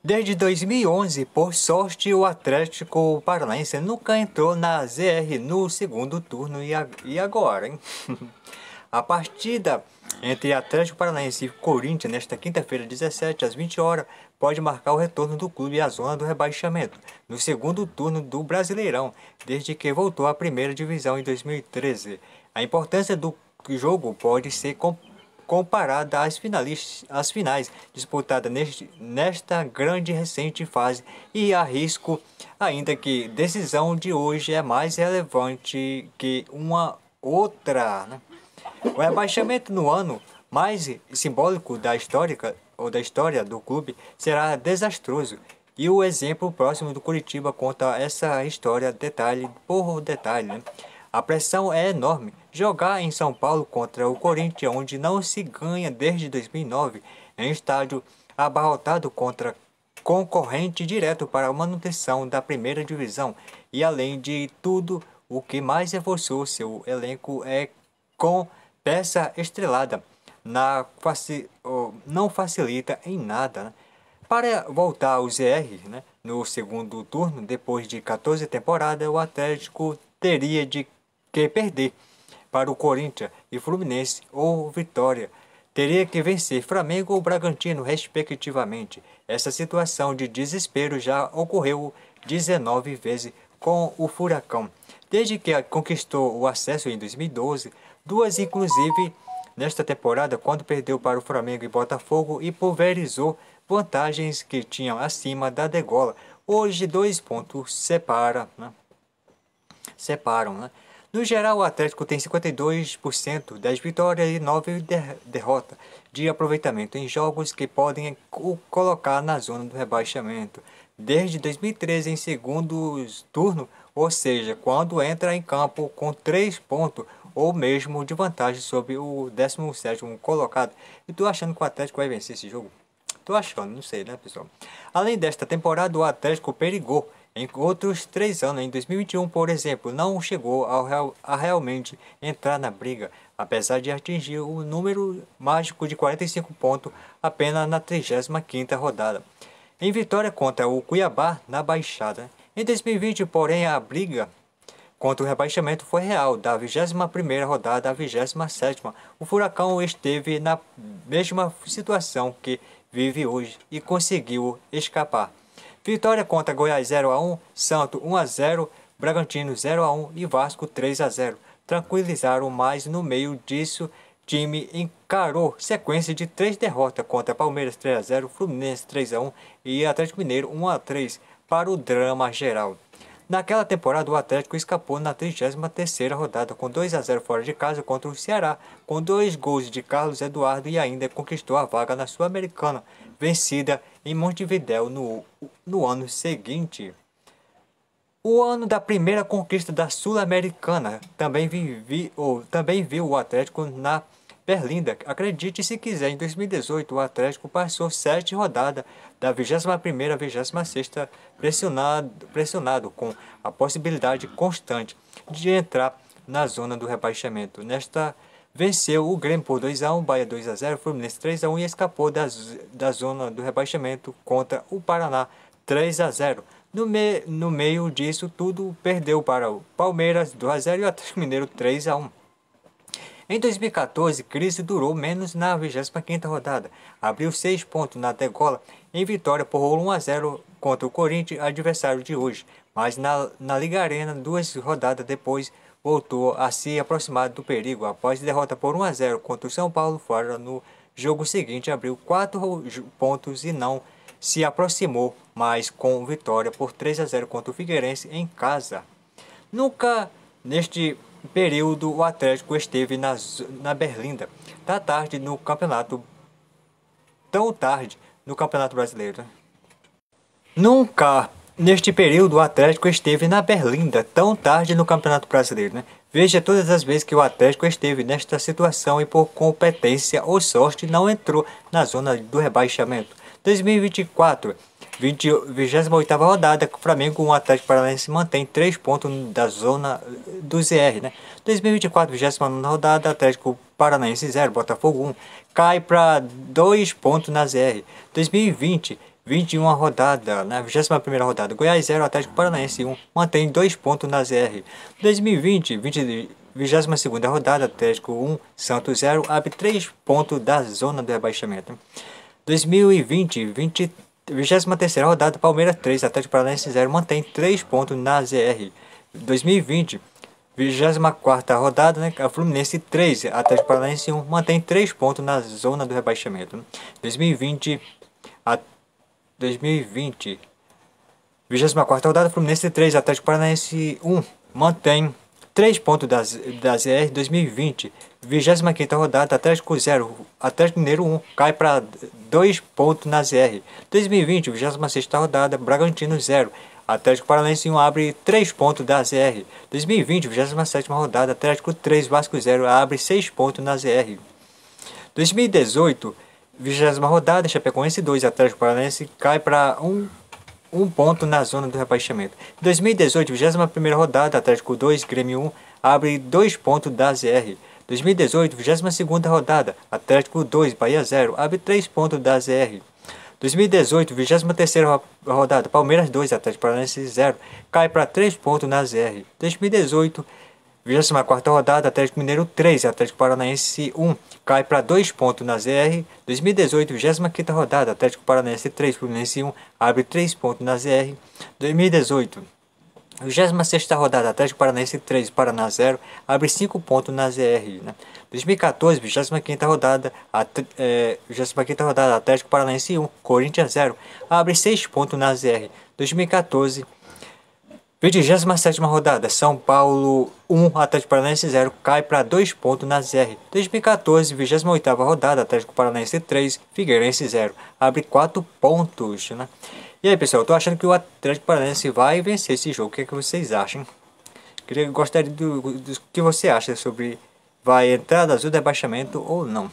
Desde 2011, por sorte, o Atlético Paranaense nunca entrou na ZR no segundo turno e agora, hein? A partida entre Atlético Paranaense e Corinthians nesta quinta-feira, 17 às 20 horas, pode marcar o retorno do clube à zona do rebaixamento, no segundo turno do Brasileirão, desde que voltou à primeira divisão em 2013. A importância do jogo pode ser comparada às finais disputadas nesta grande recente fase e arrisco ainda que a decisão de hoje é mais relevante que uma outra, né? O rebaixamento no ano mais simbólico da história do clube será desastroso. E o exemplo próximo do Curitiba conta essa história detalhe por detalhe, né? A pressão é enorme. Jogar em São Paulo contra o Corinthians, onde não se ganha desde 2009, em estádio abarrotado contra concorrente direto para a manutenção da primeira divisão. E além de tudo, o que mais reforçou seu elenco é com peça estrelada. Não facilita em nada, né? Para voltar ao ZR, né, no segundo turno, depois de 14 temporadas, o Atlético teria de que perder para o Corinthians e Fluminense ou Vitória. Teria que vencer Flamengo ou Bragantino, respectivamente. Essa situação de desespero já ocorreu 19 vezes com o Furacão. Desde que conquistou o acesso em 2012, duas inclusive nesta temporada, quando perdeu para o Flamengo e Botafogo e pulverizou vantagens que tinham acima da degola. Hoje 2 pontos separam, né? No geral, o Atlético tem 52%, 10 vitórias e 9 derrotas de aproveitamento em jogos que podem o colocar na zona do rebaixamento. Desde 2013 em segundo turno, ou seja, quando entra em campo com 3 pontos ou mesmo de vantagem sobre o 17º colocado. E tô achando que o Atlético vai vencer esse jogo? Tô achando, não sei, né, pessoal? Além desta temporada, o Atlético perigou em outros 3 anos. Em 2021, por exemplo, não chegou a realmente entrar na briga, apesar de atingir o número mágico de 45 pontos apenas na 35ª rodada, em vitória contra o Cuiabá na Baixada. Em 2020, porém, a briga contra o rebaixamento foi real, da 21ª rodada à 27ª. O Furacão esteve na mesma situação que vive hoje e conseguiu escapar. Vitória contra Goiás 0-1, Santos 1-0, Bragantino 0-1 e Vasco 3-0. Tranquilizaram, mas no meio disso, time encarou sequência de 3 derrotas contra Palmeiras 3-0, Fluminense 3-1 e Atlético Mineiro 1-3 para o drama geral. Naquela temporada, o Atlético escapou na 33ª rodada com 2-0 fora de casa contra o Ceará, com 2 gols de Carlos Eduardo e ainda conquistou a vaga na Sul-Americana, vencida em Montevidéu no ano seguinte. O ano da primeira conquista da Sul-Americana também viu o Atlético na Berlinda. Acredite se quiser, em 2018 o Atlético passou 7 rodadas da 21ª à 26ª pressionado com a possibilidade constante de entrar na zona do rebaixamento. Nesta venceu o Grêmio por 2-1, Bahia 2-0, Fluminense 3-1 e escapou da zona do rebaixamento contra o Paraná 3-0. No meio disso tudo, perdeu para o Palmeiras 2-0 e o Atlético Mineiro 3-1. Em 2014, crise durou menos na 25ª rodada. Abriu 6 pontos na degola em vitória por 1-0 contra o Corinthians, adversário de hoje. Mas na Liga Arena, 2 rodadas depois, voltou a se aproximar do perigo. Após derrota por 1-0 contra o São Paulo fora, no jogo seguinte abriu 4 pontos e não se aproximou mais com vitória por 3-0 contra o Figueirense em casa. Nunca neste período o Atlético esteve na Berlinda tão tarde no campeonato brasileiro. Nunca neste período o Atlético esteve na Berlinda tão tarde no Campeonato Brasileiro, né? Veja todas as vezes que o Atlético esteve nesta situação e por competência ou sorte não entrou na zona do rebaixamento. 2024, 28ª rodada, o Flamengo, o Atlético Paranaense mantém 3 pontos da zona do ZR, né? 2024, 29ª rodada, Atlético Paranaense 0, Botafogo 1, cai para 2 pontos na ZR. 2020, 21ª rodada, na 21ª rodada, Goiás 0, Atlético Paranaense 1, mantém 2 pontos na ZR. 2020, 22ª rodada, Atlético 1, Santos 0, abre 3 pontos da zona do rebaixamento. 2020, 23ª rodada, Palmeiras 3, Atlético Paranaense 0, mantém 3 pontos na ZR. 2020, 24ª rodada, né, a Fluminense 3, Atlético Paranaense 1, mantém 3 pontos na zona do rebaixamento. 2020, 24ª rodada, Fluminense 3, Atlético Paranaense 1, mantém 3 pontos da ZR. 2020, 25ª rodada, Atlético 0, Atlético Mineiro 1, cai para 2 pontos na ZR. 2020, 26ª rodada, Bragantino 0, Atlético Paranaense 1, abre 3 pontos da ZR. 2020, 27ª rodada, Atlético 3, Vasco 0, abre 6 pontos na ZR. 2018, 20ª rodada, Chapecoense 2, Atlético Paranaense cai para 1 ponto na zona do rebaixamento. 2018, 21ª rodada, Atlético 2, Grêmio 1, abre 2 pontos da ZR. 2018, 22ª rodada, Atlético 2, Bahia 0, abre 3 pontos da ZR. 2018, 23ª rodada, Palmeiras 2, Atlético Paranaense 0, cai para 3 pontos na ZR. 2018, 24ª rodada, Atlético Mineiro 3, Atlético Paranaense 1, cai para 2 pontos na ZR. 2018, 25ª rodada, Atlético Paranaense 3, Fluminense 1, abre 3 pontos na ZR. 2018, 26ª rodada, Atlético Paranaense 3, Paraná 0, abre 5 pontos na ZR. Né? 2014, 25ª rodada, 25ª rodada, Atlético Paranaense 1, Corinthians 0, abre 6 pontos na ZR. 2014, 27ª rodada, São Paulo 1, Atlético Paranaense 0, cai para 2 pontos na ZR. 2014, 28ª rodada, Atlético Paranaense 3, Figueirense 0, abre 4 pontos. Né? E aí, pessoal, eu tô achando que o Atlético Paranaense vai vencer esse jogo. O que é que vocês acham? Gostaria do que você acha sobre vai entrar da zona de rebaixamento ou não.